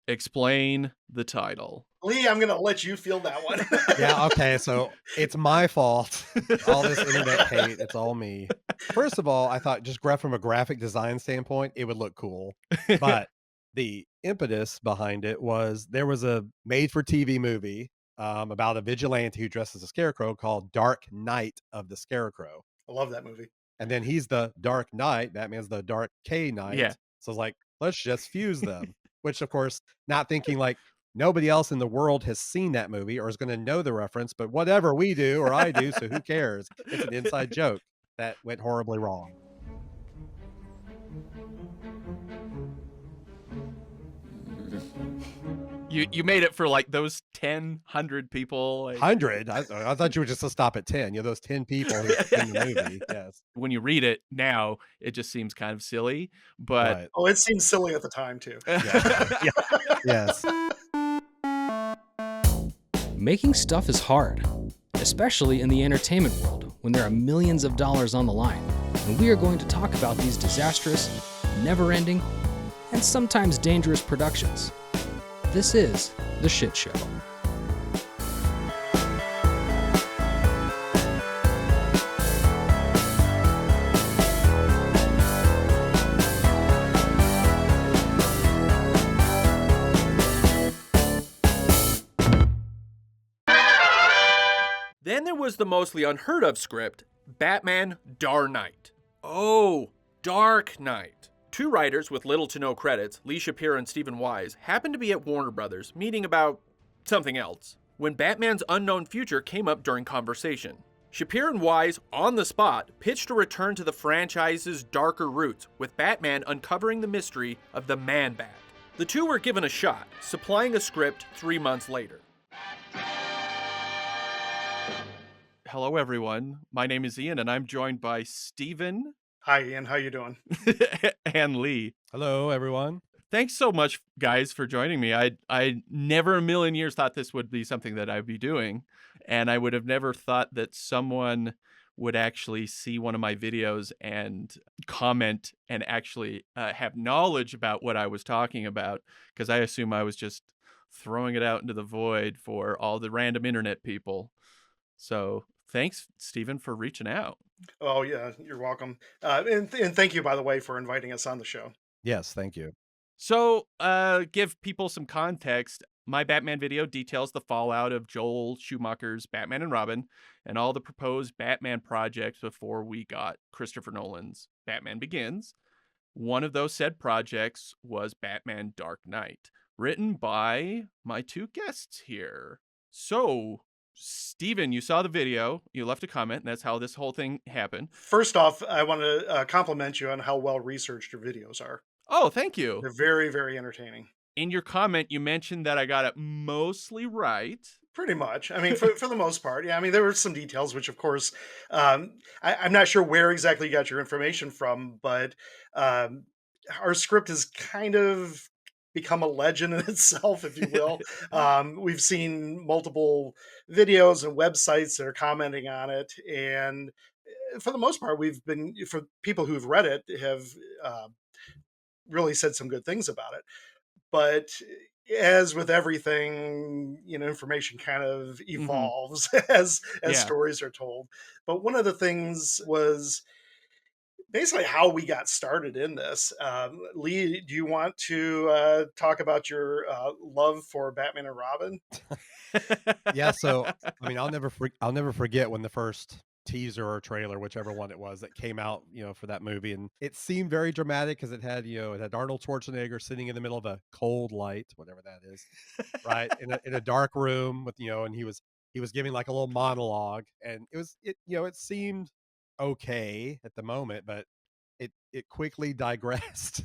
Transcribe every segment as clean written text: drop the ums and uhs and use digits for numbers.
Explain the title. Lee, I'm gonna let you field that one. Yeah, okay, so it's my fault. All this internet hate, it's all me. First of all, I thought just from a graphic design standpoint, it would look cool. But the impetus behind it was there was a made for TV movie about a vigilante who dresses as a scarecrow called Dark Knight of the Scarecrow. I love that movie. And then he's the Dark Knight. Batman's the Dark K Yeah. Knight. So it's like, let's just fuse them. Which, of course, not thinking like nobody else in the world has seen that movie or is going to know the reference, but whatever we do or I do, so who cares? It's an inside joke that went horribly wrong. You made it for like those 100 people. 100? I thought you were just to stop at 10. Those 10 people who've seen the movie. Yes. When you read it now, it just seems kind of silly, but Right. Oh, it seemed silly at the time too. Yeah. Yes. Making stuff is hard, especially in the entertainment world when there are millions of dollars on the line. And we are going to talk about these disastrous, never-ending, and sometimes dangerous productions. This is The Shit Show. then there was the mostly unheard of script, Batman DarKnight. Oh, Dark Knight. Two writers with little to no credits, Lee Shapiro and Stephen Wise, happened to be at Warner Brothers, meeting about something else, when Batman's unknown future came up during conversation. Shapiro and Wise, on the spot, pitched a return to the franchise's darker roots, with Batman uncovering the mystery of the Man-Bat. The two were given a shot, supplying a script 3 months later. Hello, everyone. My name is Ian, and I'm joined by Stephen Hi, Ian. How you doing? and Lee. Hello, everyone. Thanks so much, guys, for joining me. I never a million years thought this would be something that I'd be doing, and I would have never thought that someone would actually see one of my videos and comment and actually have knowledge about what I was talking about, because I assume I was just throwing it out into the void for all the random internet people. So thanks, Stephen, for reaching out. Oh yeah, you're welcome. And thank you, by the way, for inviting us on the show. Yes, thank you. So, give people some context. My Batman video details the fallout of Joel Schumacher's Batman and Robin and all the proposed Batman projects before we got Christopher Nolan's Batman Begins. One of those said projects was Batman Dark Knight, written by my two guests here. So, Steven, you saw the video, you left a comment, and that's how this whole thing happened. First off, I want to compliment you on how well researched your videos are. Oh, thank you. They're very, very entertaining. In your comment, you mentioned that I got it mostly right. Pretty much. I mean, for the most part. Yeah, I mean, there were some details, which, of course, I'm not sure where exactly you got your information from, but our script has kind of become a legend in itself, if you will. We've seen multiple videos and websites that are commenting on it, and for the most part, for people who've read it, have really said some good things about it. But as with everything, information kind of evolves as Yeah. stories are told. But one of the things was basically how we got started in this. Lee, do you want to talk about your love for Batman and Robin? Yeah, so I mean, I'll never forget when the first teaser or trailer, whichever one it was, that came out, for that movie, and it seemed very dramatic because it had Arnold Schwarzenegger sitting in the middle of a cold light, whatever that is, right, in a dark room with, and he was giving like a little monologue, and it seemed okay at the moment, but it quickly digressed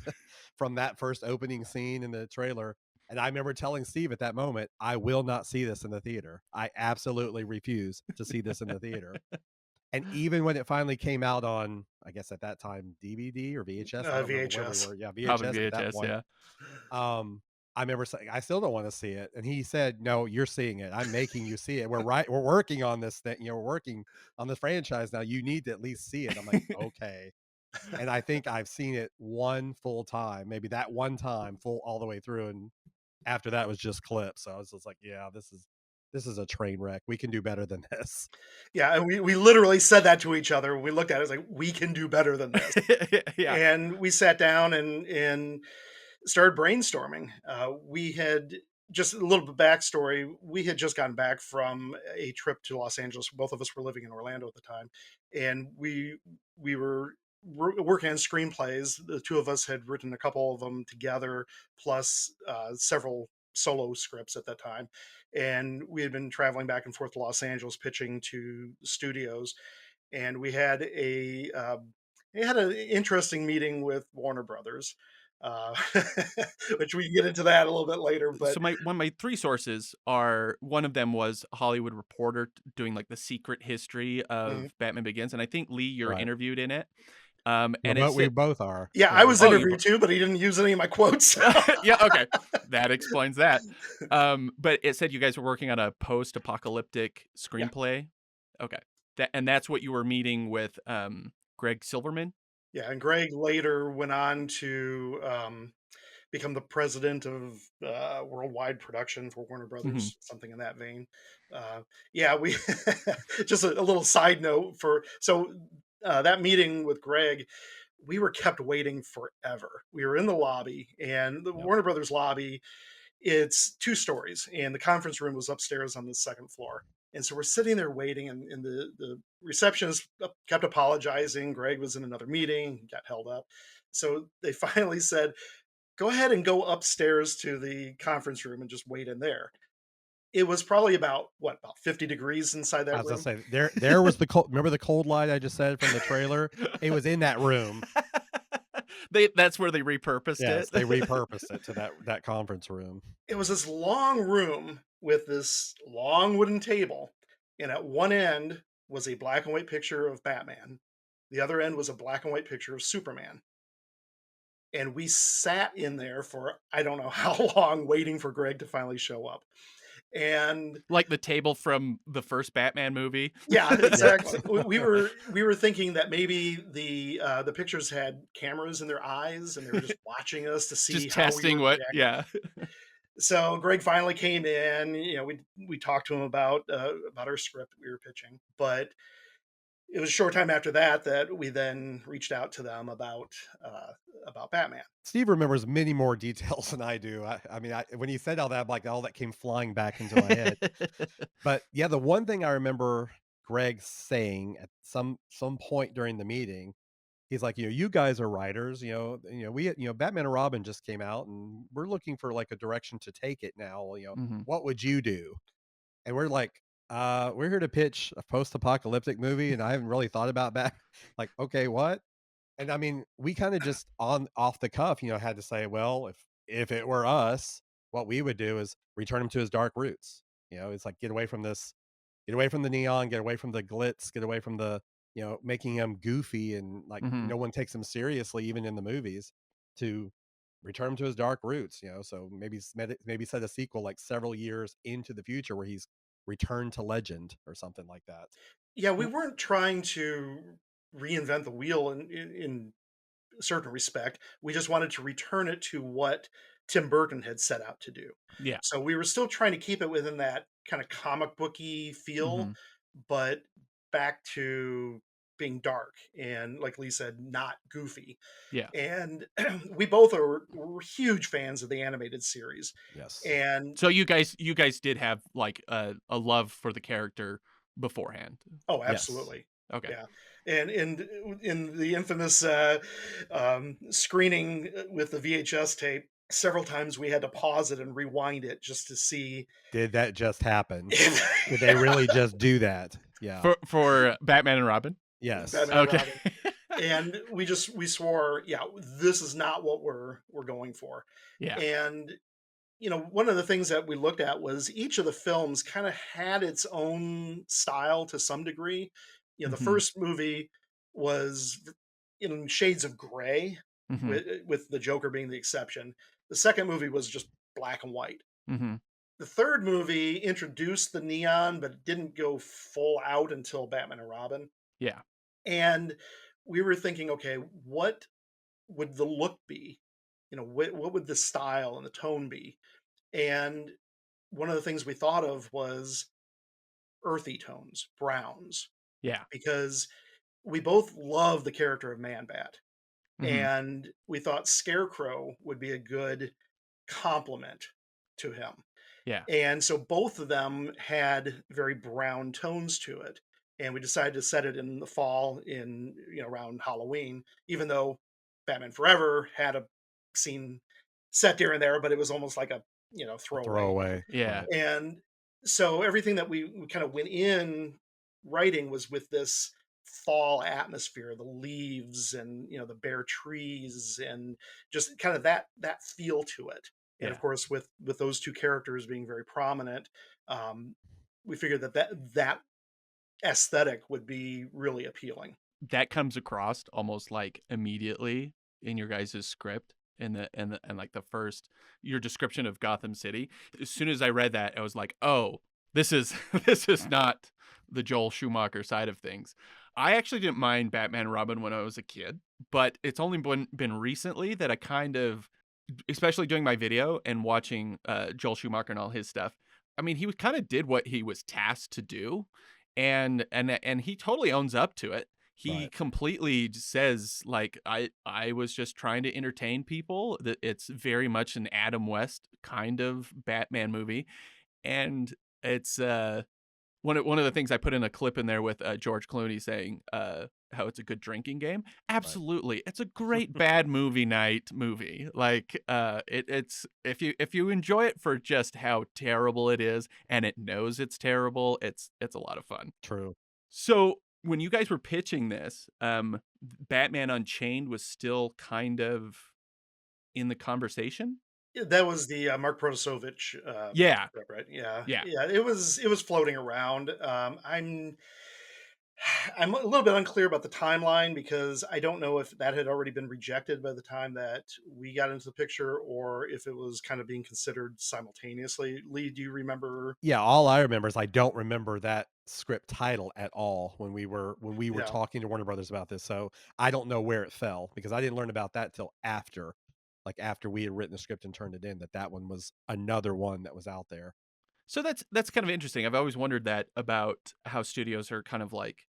from that first opening scene in the trailer. And I remember telling Steve at that moment, I will not see this in the theater. I absolutely refuse to see this in the theater. And even when it finally came out on, I guess at that time, DVD or VHS, I don't remember where we VHS. were. Yeah, Probably VHS at that VHS, point. yeah. I remember saying, I still don't want to see it. And he said, no, you're seeing it. I'm making you see it. We're working on this thing. We're working on this franchise now. You need to at least see it. I'm like, okay. And I think I've seen it one full time, maybe that one time full all the way through. And after that was just clips. So I was just like, yeah, this is a train wreck. We can do better than this. Yeah, and we literally said that to each other. We looked at it, it's like, we can do better than this. Yeah. And we sat down and started brainstorming. We had just a little bit of backstory. We had just gotten back from a trip to Los Angeles. Both of us were living in Orlando at the time, and we were working on screenplays. The two of us had written a couple of them together, plus several solo scripts at that time. And we had been traveling back and forth to Los Angeles pitching to studios, and we had an interesting meeting with Warner Brothers, uh, which we can get into that a little bit later. But So my three sources are, one of them was a Hollywood Reporter doing like the secret history of Mhm. Batman Begins, and I think Lee, you're Right. interviewed in it. Well, And but it we said, both are. yeah, Yeah, I we was both Oh, you interviewed too, but he didn't use any of my quotes. yeah, okay, that explains that. But it said you guys were working on a post-apocalyptic Yeah. screenplay. Okay, and that's what you were meeting with Greg Silverman. Yeah, and Greg later went on to become the president of worldwide production for Warner Hmm. Brothers, something in that vein. Yeah, we just a little side note for that meeting with Greg, we were kept waiting forever. We were in the lobby, and the Yep. Warner Brothers lobby, it's 2 stories, and the conference room was upstairs on the second floor. And so we're sitting there waiting, and the receptionist kept apologizing. Greg was in another meeting, he got held up. So they finally said, go ahead and go upstairs to the conference room and just wait in there. It was probably about 50 degrees inside I that was gonna room. say there was the cold. Remember the cold light I just said from the trailer? It was in that room. That's where they repurposed Yes, it. they repurposed it to that conference room. It was this long room with this long wooden table, and at one end was a black and white picture of Batman. The other end was a black and white picture of Superman. And we sat in there for I don't know how long waiting for Greg to finally show up. And Like the table from the first Batman movie. yeah, Yes. exactly. We were thinking that maybe the pictures had cameras in their eyes and they were just watching us to see Just how we testing were what, reacting. yeah. So Greg finally came in. We talked to him about our script that we were pitching, but it was a short time after that we then reached out to them about Batman. Steve remembers many more details than I do. I mean, when you said all that, like all that came flying back into my head. But yeah, the one thing I remember Greg saying at some point during the meeting, he's like, you guys are writers, Batman and Robin just came out, and we're looking for like a direction to take it now. Hmm. What would you do? And we're like, we're here to pitch a post-apocalyptic movie, and I haven't really thought about that. Like, okay, what? And I mean, we kind of just on off the cuff, had to say, well, if it were us, what we would do is return him to his dark roots. It's like get away from the neon, get away from the glitz, get away from the, making him goofy and like Hmm. no one takes him seriously, even in the movies, to return him to his dark roots. So maybe set a sequel like several years into the future where he's returned to legend or something like that. Yeah, we weren't trying to reinvent the wheel in a certain respect. We just wanted to return it to what Tim Burton had set out to do. Yeah. So we were still trying to keep it within that kind of comic booky feel, Hmm. but back to being dark and, like Lee said, not goofy. Yeah. And we both were huge fans of the animated series. Yes. And So you guys did have like a love for the character beforehand. oh, Yes. absolutely. Okay. Yeah. And in the infamous screening with the VHS tape, several times we had to pause it and rewind it just to see Did that just happen? if Did they really just do that? Yeah. For Batman and Robin. Yes. Batman and Okay. Robin. And we swore, yeah, this is not what we're going for. Yeah. And one of the things that we looked at was each of the films kind of had its own style to some degree. The Mhm. first movie was in shades of gray, Mhm. with the Joker being the exception. The second movie was just black and white. Mhm. The third movie introduced the neon, but it didn't go full out until Batman and Robin. Yeah. And we were thinking, okay, what would the look be? What would the style and the tone be? And one of the things we thought of was earthy tones, browns, Yeah. because we both love the character of Man-Bat. Mhm. And we thought Scarecrow would be a good complement to him. Yeah. And so both of them had very brown tones to it. And we decided to set it in the fall in, around Halloween, even though Batman Forever had a scene set here and there, but it was almost like a, A throwaway. throwaway. Yeah. Right. And so everything that we kind of went in writing was with this fall atmosphere, the leaves and the bare trees and just kind of that feel to it. And Yeah. of course, with those two characters being very prominent, we figured that aesthetic would be really appealing. That comes across almost like immediately in your guys' script and like the first your description of Gotham City. As soon as I read that, I was like, oh, this is this is not the Joel Schumacher side of things. I actually didn't mind Batman and Robin when I was a kid, but it's only been recently that I kind of, especially doing my video and watching Joel Schumacher and all his stuff. I mean, he kind of did what he was tasked to do, and he totally owns up to it. He Right. completely says, like, I was just trying to entertain people. That it's very much an Adam West kind of Batman movie, and it's one of the things I put in a clip in there with George Clooney saying how it's a good drinking game. Absolutely, it's a great bad movie night movie. Like it's if you enjoy it for just how terrible it is, and it knows it's terrible, it's a lot of fun. True. So when you guys were pitching this, Batman Unchained was still kind of in the conversation. That was the Mark Protosovich Yeah, script, right? Yeah, yeah. yeah. It was floating around. I'm a little bit unclear about the timeline because I don't know if that had already been rejected by the time that we got into the picture, or if it was kind of being considered simultaneously. Lee, do you remember? Yeah, all I remember is I don't remember that script title at all when we were Yeah. talking to Warner Brothers about this. So I don't know where it fell because I didn't learn about that till after, like after we had written the script and turned it in, that one was another one that was out there. So that's kind of interesting. I've always wondered that about how studios are kind of like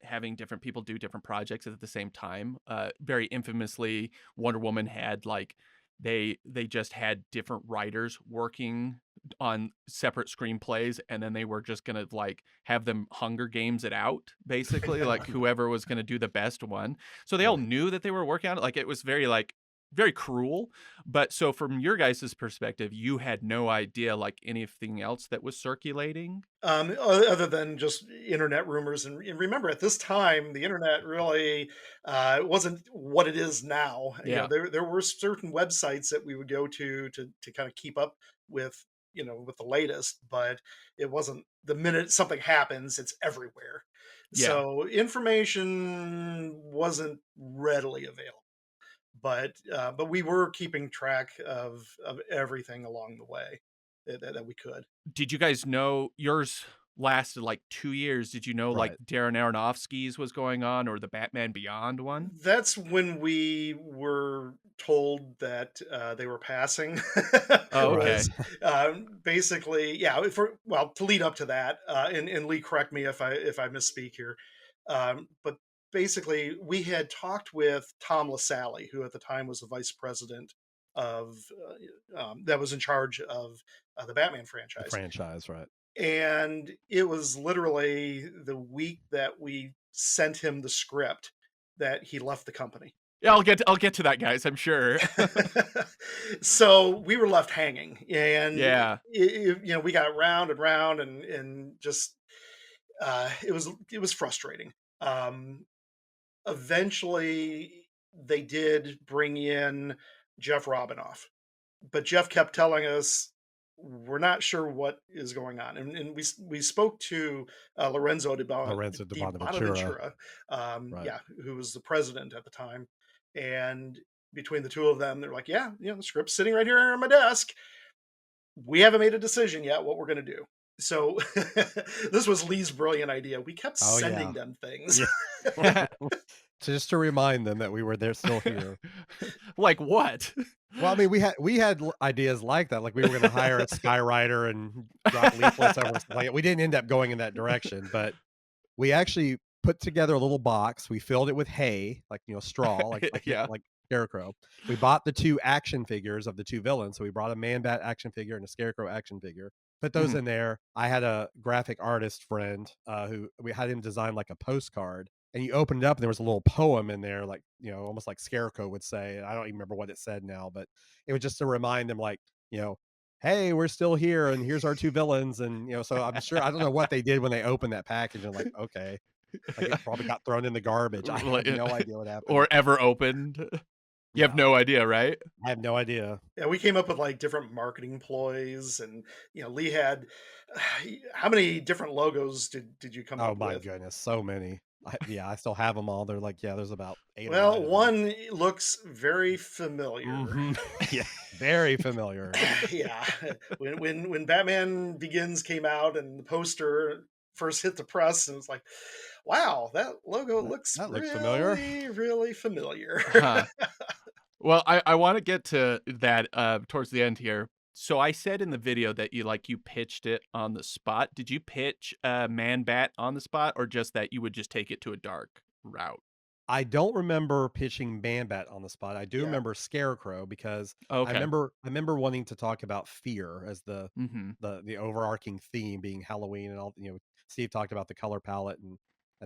having different people do different projects at the same time. Very infamously, Wonder Woman had like they just had different writers working on separate screenplays, and then they were just gonna like have them Hunger Games it out, basically, like whoever was gonna do the best one. So they all Right. knew that they were working on it. Like it was very like very cruel. But so from your guys' perspective, you had no idea like anything else that was circulating. Other than just internet rumors, and remember at this time the internet really wasn't what it is now. Yeah. There were certain websites that we would go to kind of keep up with with the latest, but it wasn't the minute something happens, it's everywhere. Yeah. So information wasn't readily available, but we were keeping track of everything along the way that we could. Did you guys know yours lasted like 2 years? Did you know like Right. Darren Aronofsky's was going on or the Batman Beyond one? That's when we were told that they were passing. Oh, okay. Was basically, yeah. To lead up to that, and Lee, correct me if I misspeak here, but basically we had talked with Tom LaSalle, who at the time was the vice president of that was in charge of the Batman The franchise. franchise, right? And it was literally the week that we sent him the script that he left the company. Yeah, I'll get to that, guys, I'm sure. So we were left hanging, and Yeah. we got round and round, and just it was frustrating. Eventually, they did bring in Jeff Robinoff, but Jeff kept telling us we're not sure what is going on, and we spoke to Lorenzo Lorenzo Di di Bonaventura. Bonaventura, Right. yeah, who was the president at the time, and between the two of them, they're like, yeah, the script's sitting right here on my desk. We haven't made a decision yet what we're going to do. So this was Lee's brilliant idea. We kept Oh, sending yeah. them things. Yeah. just to remind them that we were there, still here. Like what? Well, I mean, we had ideas like that, like we were going to hire a skywriter and drop leaflets over. Like we didn't end up going in that direction, but we actually put together a little box. We filled it with hay, like straw, Yeah. like Scarecrow. We bought the 2 action figures of the 2 villains. So we brought a Man-Bat action figure and a Scarecrow action figure. Put those in there. I had a graphic artist friend who we had him design like a postcard. And you opened it up and there was a little poem in there, like, almost like Scarecrow would say. And I don't even remember what it said now, but it was just to remind them, like, hey, we're still here and here's our 2 villains. And, so I'm sure, I don't know what they did when they opened that package and like, okay, like it probably got thrown in the garbage. I have no idea what happened. Or ever opened. You have no idea, right? I have no idea. Yeah, we came up with like different marketing ploys, and Lee had how many different logos did you come Oh up my with? goodness, so many. I still have them all. They're like, there's about 8 or 9 Well, of them. one looks very familiar. Mhm. Yeah, very familiar. Yeah, when Batman Begins came out and the poster first hit the press, and it's like, wow, that logo looks that looks really, familiar. really familiar. Huh. Well, I want to get to that towards the end here. So I said in the video that you pitched it on the spot. Did you pitch Man-Bat on the spot, or just that you would just take it to a dark route? I don't remember pitching Man-Bat on the spot. I do Yeah. remember Scarecrow because Okay. I remember wanting to talk about fear as the Mm-hmm. the overarching theme being Halloween, and all. Steve talked about the color palette and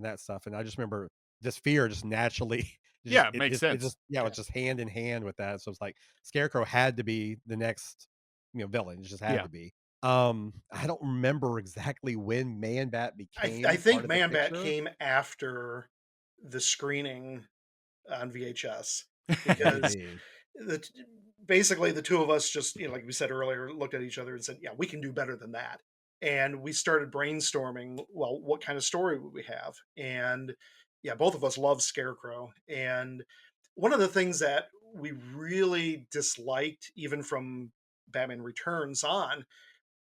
that stuff, and I just remember this fear just naturally. Yeah, makes It sense. just it was just hand in hand with that. So it's like Scarecrow had to be the next villain. It just had Yeah. to be. I don't remember exactly when Man-Bat became I think part of the Man-Bat picture. came after the screening on VHS, because Maybe. the, basically the two of us just, like we said earlier, looked at each other and said, yeah, we can do better than that. And we started brainstorming, well, what kind of story would we have? And yeah, both of us love Scarecrow. And one of the things that we really disliked, even from Batman Returns on,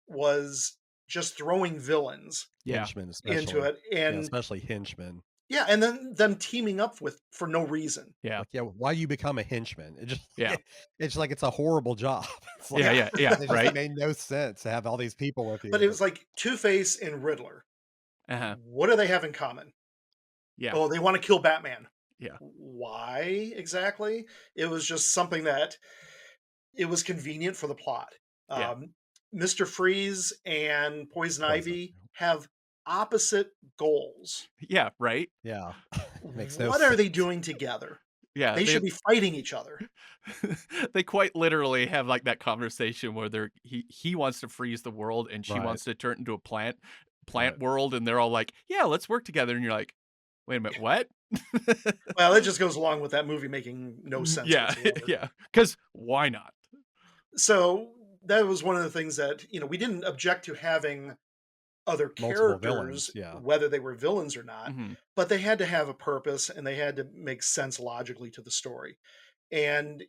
was just throwing villains Yeah. Henchmen, into especially. it. Yeah, And especially henchmen. yeah, and then them teaming up with for no reason. Yeah. Like, why you become a henchman? It just Yeah. it's like it's a horrible job. It's like, Yeah. it just Right. made no sense to have all these people with you. But it was like Two-Face and Riddler. Uh-huh. What do they have in common? Yeah. Oh, they want to kill Batman. Yeah. Why exactly? It was just something that it was convenient for the plot. Yeah. Mr. Freeze and Poison Poison, Ivy have opposite goals. Yeah. Right. Yeah. Makes no What are they sense. doing together? Yeah. They should be fighting each other. They quite literally have like that conversation where he wants to freeze the world and she Right. wants to turn it into a plant Right. world, and they're all like, yeah, let's work together, and you're like, wait a minute, what? Well, it just goes along with that movie making no sense Yeah. whatsoever. Yeah, because why not? So that was one of the things that, we didn't object to having other Multiple characters, villains, yeah. whether they were villains or not, Mhm. but they had to have a purpose and they had to make sense logically to the story. And,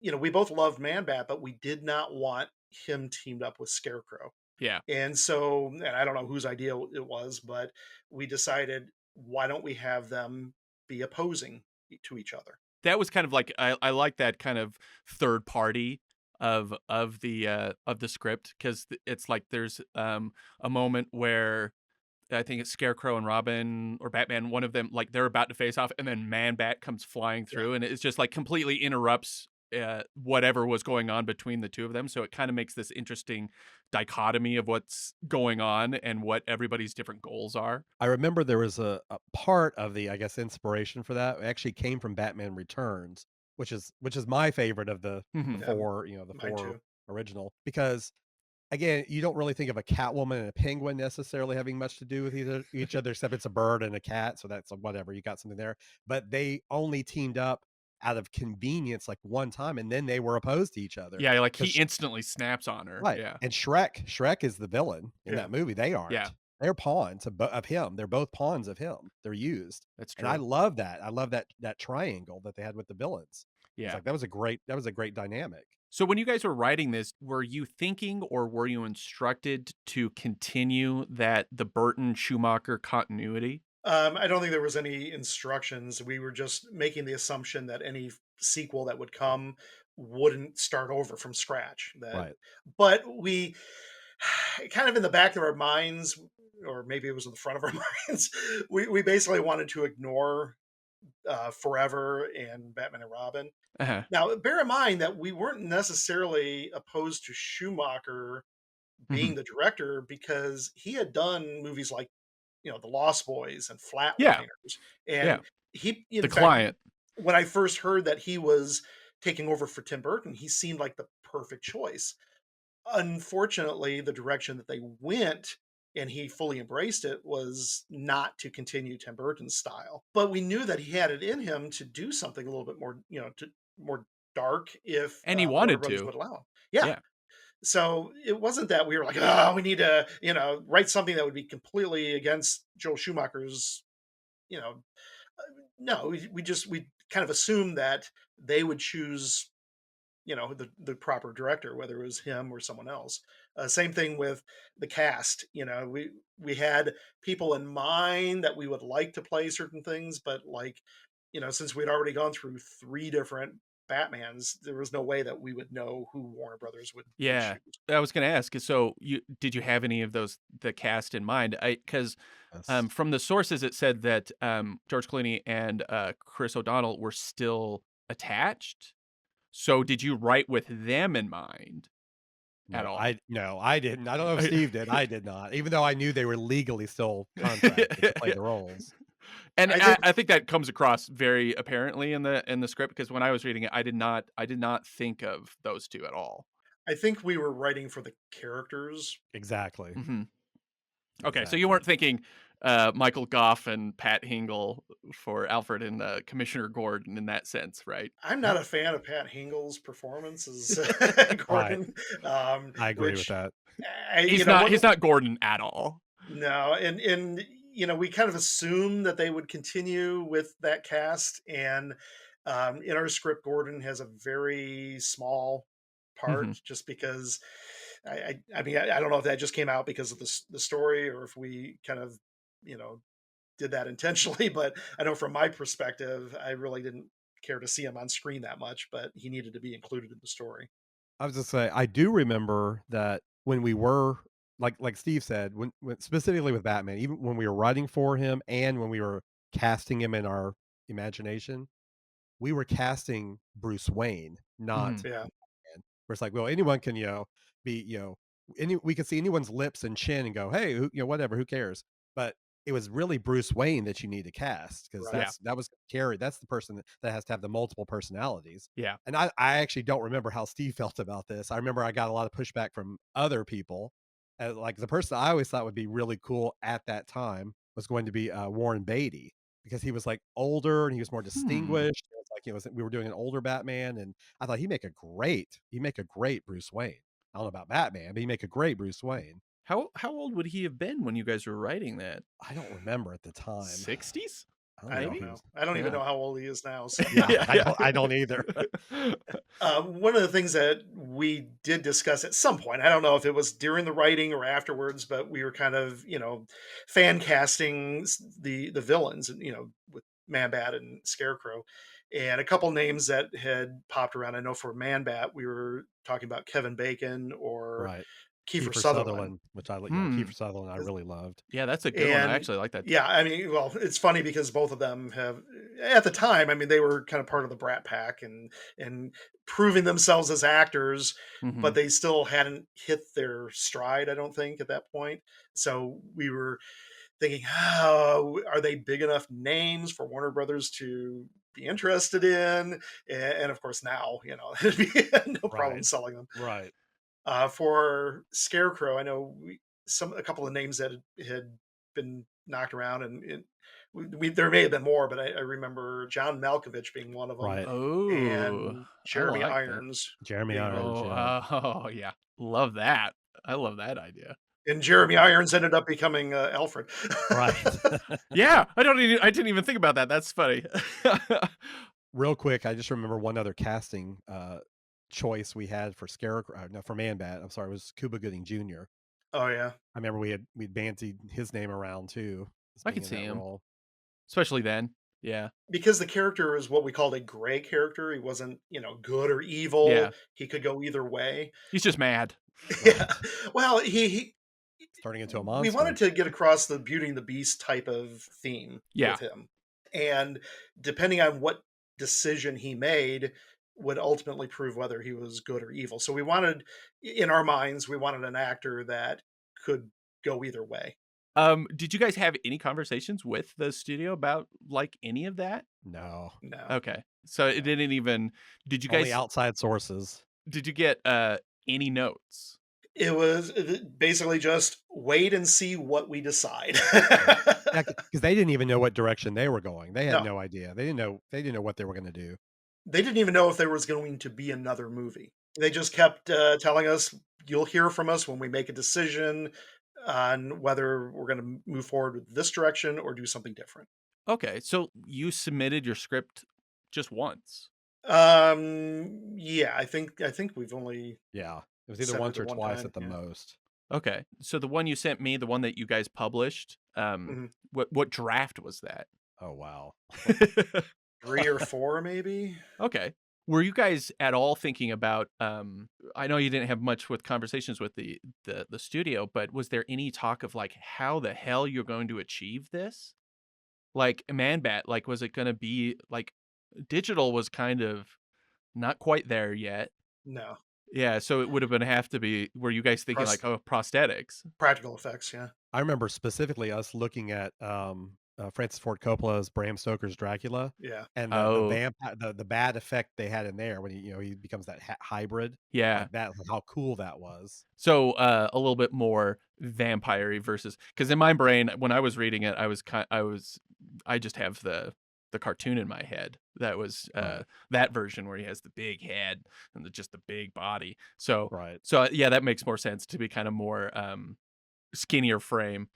we both loved Man-Bat, but we did not want him teamed up with Scarecrow. Yeah. And so, and I don't know whose idea it was, but we decided, why don't we have them be opposing to each other? That was kind of like, I like that kind of third party of the script, because it's like there's a moment where I think it's Scarecrow and Robin or Batman, one of them, like they're about to face off, and then Man-Bat comes flying through, and it's just like completely interrupts whatever was going on between the two of them. So it kind of makes this interesting dichotomy of what's going on and what everybody's different goals are. I remember there was a part of the, I guess, inspiration for that actually came from Batman Returns, which is my favorite of the Mhm. Yeah, four, the mine four too. original, because again, you don't really think of a Catwoman and a Penguin necessarily having much to do with each other, except it's a bird and a cat, so that's whatever, you got something there. But they only teamed up out of convenience like one time, and then they were opposed to each other. Yeah, like he 'Cause instantly snaps on her. Right. Yeah. And Shrek is the villain in Yeah. that movie. They aren't. Yeah. They're pawns of him. They're both pawns of him. They're used. That's And I true. love that. I love that triangle that they had with the villains. It's Yeah. like that was a great dynamic. So when you guys were writing this, were you thinking or were you instructed to continue the Burton Schumacher continuity? I don't think there was any instructions. We were just making the assumption that any sequel that would come wouldn't start over from scratch. That, Right. but we kind of in the back of our minds, or maybe it was in the front of our minds, we basically wanted to ignore Forever and Batman and Robin. Uh-huh. Now, bear in mind that we weren't necessarily opposed to Schumacher being Mhm. the director because he had done movies like, The Lost Boys and Yeah, Flatliners, yeah. and he, in The fact, Client. when I first heard that he was taking over for Tim Burton, he seemed like the perfect choice. Unfortunately, the direction that they went, and he fully embraced it, was not to continue Tim Burton's style. But we knew that he had it in him to do something a little bit more, more dark if And he Warner wanted Brothers to. would allow him. Yeah. Yeah. So it wasn't that we were like, oh, we need to, write something that would be completely against Joel Schumacher's, you know, no, we kind of assumed that they would choose, the proper director, whether it was him or someone else. Same thing with the cast. We had people in mind that we would like to play certain things, but like, since we'd already gone through three different Batmans, there was no way that we would know who Warner Brothers would Yeah. choose. I was gonna ask, so did you have any of the cast in mind? Because Yes. from the sources it said that George Clooney and Chris O'Donnell were still attached. So did you write with them in mind at all? No, I didn't. I don't know if Steve did. I did not, even though I knew they were legally still contracted to play the roles. And I think I think that comes across very apparently in the script, because when I was reading it, I did not think of those two at all. I think we were writing for the characters. Exactly. Hmm. Okay, so you weren't thinking Michael Goff and Pat Hingle for Alfred and Commissioner Gordon in that sense, right? I'm not a fan of Pat Hingle's performance as Right. Gordon, I agree with which that. He's not Gordon at all. no, and we kind of assumed that they would continue with that cast, and in our script, Gordon has a very small Hmm. part, just because I mean, I don't know if that just came out because of the story, or if we kind of you know did that intentionally, but I know from my perspective, I really didn't care to see him on screen that much, but he needed to be included in the story. I was just say I do remember that when we were like Steve said, when specifically with Batman, even when we were writing for him and when we were casting him in our imagination, we were casting Bruce Wayne, Hmm. not Yeah. Batman. Where it's like, well, anyone can, be, we can see anyone's lips and chin and go, hey, whatever, who cares? But it was really Bruce Wayne that you need to cast because Right. Yeah, that's the person that has to have the multiple personalities. yeah. And I actually don't remember how Steve felt about this. I remember I got a lot of pushback from other people. Like the person I always thought would be really cool at that time was going to be Warren Beatty because he was like older and he was more Hmm. distinguished. It was like we were doing an older Batman, and I thought he'd make a great Bruce Wayne. I don't know about Batman, but he'd make a great Bruce Wayne. How old would he have been when you guys were writing that? I don't remember at the time. 60s? I don't I know if don't Maybe? he know. was. I don't even Yeah. know how old he is now. So, Yeah, Yeah, yeah. I don't either. one of the things that we did discuss at some point, I don't know if it was during the writing or afterwards, but we were kind of, fan casting the villains, and with Man-Bat and Scarecrow, and a couple names that had popped around. I know for Man-Bat, we were talking about Kevin Bacon or Right. Kiefer Kiefer Sutherland. Sutherland, which Hmm. Kiefer Sutherland I really loved. Yeah, that's a good one. I And actually like that. yeah, I mean, well, it's funny because both of them have, at the time, I mean, they were kind of part of the Brat Pack and proving themselves as actors, Hmm. but they still hadn't hit their stride, I don't think, at that point. So we were thinking, oh, are they big enough names for Warner Brothers to be interested in? And of course, now, it'd be no problem Right. selling them. Right. For Scarecrow, I know a couple of names that had been knocked around, and there may have been more, but I remember John Malkovich being one of them, Right. Oh, and I Jeremy like that. Irons Jeremy being another. Irons, Oh, yeah. oh, yeah. Love that. I love that idea. And Jeremy Irons ended up becoming Alfred. Right. Yeah, I didn't even think about that. That's funny. Real quick, I just remember one other casting choice we had for Scarecrow, no, for Man-Bat. I'm sorry, it was Cuba Gooding Jr. Oh yeah, I remember we'd bandied his name around too as I being could in see that him. role. especially then. Yeah. because the character is what we called a gray character. He wasn't, good or evil. Yeah. He could go either way. He's just mad. Yeah. Right. Well, he It's turning into a we monster. wanted to get across the Beauty and the Beast type of theme Yeah. with him. And depending on what decision he made would ultimately prove whether he was good or evil. So we wanted, in our minds, we wanted an actor that could go either way. Did you guys have any conversations with the studio about like any of that? No. No. Okay. So it didn't even, did you guys, Only outside sources. did you get any notes? It was basically just wait and see what we decide. Yeah, because they didn't even know what direction they were going. They had No. no idea. They didn't know what they were going to do. They didn't even know if there was going to be another movie. They just kept telling us, you'll hear from us when we make a decision on whether we're going to move forward with this direction or do something different. Okay. So you submitted your script just once. Yeah, I think we've only Yeah. It was either Sent it once the or one twice time, at the yeah. most. Okay. So the one you sent me, the one that you guys published, Mhm. what draft was that? Oh, wow. 3 or 4 maybe. Okay. Were you guys at all thinking about I know you didn't have much with conversations with the studio, but was there any talk of like how the hell you're going to achieve this? Like Man-Bat, like was it going to be like digital was kind of not quite there yet. No, Yeah, so it would have been have to be were you guys thinking like, oh, prosthetics? practical effects. Yeah, I remember specifically us looking at Francis Ford Coppola's Bram Stoker's Dracula yeah. and Oh. the vampire, the bad effect they had in there when he becomes that hybrid. Yeah. Like that, how cool that was. So a little bit more vampire-y versus because in my brain when I was reading it, I just have the cartoon in my head that was Right. that version where he has the big head and just the big body. So Right. so yeah, that makes more sense to be kind of more skinnier frame.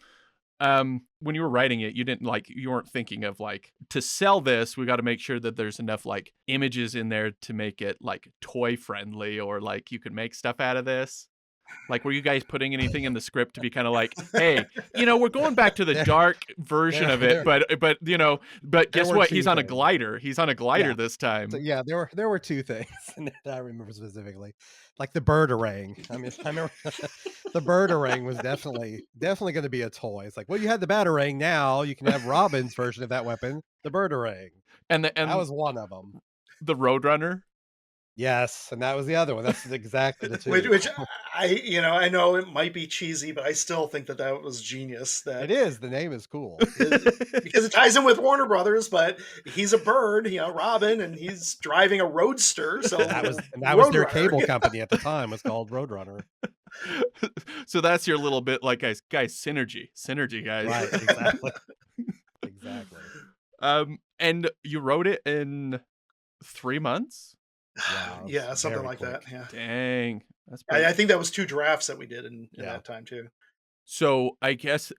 When you were writing it, you weren't thinking of like to sell this, we got to make sure that there's enough like images in there to make it like toy friendly or like you could make stuff out of this. Like, were you guys putting anything in the script to be kind of like, hey, we're going back to the There- dark version of it, but guess were what? two He's on a things. glider. He's on a glider Yeah. this time. So yeah, there were two things that I remember specifically, like the bird orang. I remember the bird orang was definitely going to be a toy. It's like, well, you had the batarang, now you can have Robin's version of that weapon, the bird orang. And That was one of them. the Roadrunner. Yes, and that was the other one. That's exactly the two. Which I know it might be cheesy, but I still think that was genius. That It is. The name is cool. because it ties in with Warner Brothers, but he's a bird, Robin, and he's driving a roadster. So that was their Roadrunner. cable company at the time, was called Roadrunner. So that's your little bit like guys synergy guys. Right, exactly. Exactly. And you wrote it in 3 months. Yeah, it was Yeah, something very like that. quick. Yeah, Dang, that's I think that was 2 drafts that we did in Yeah. that time too. So I guess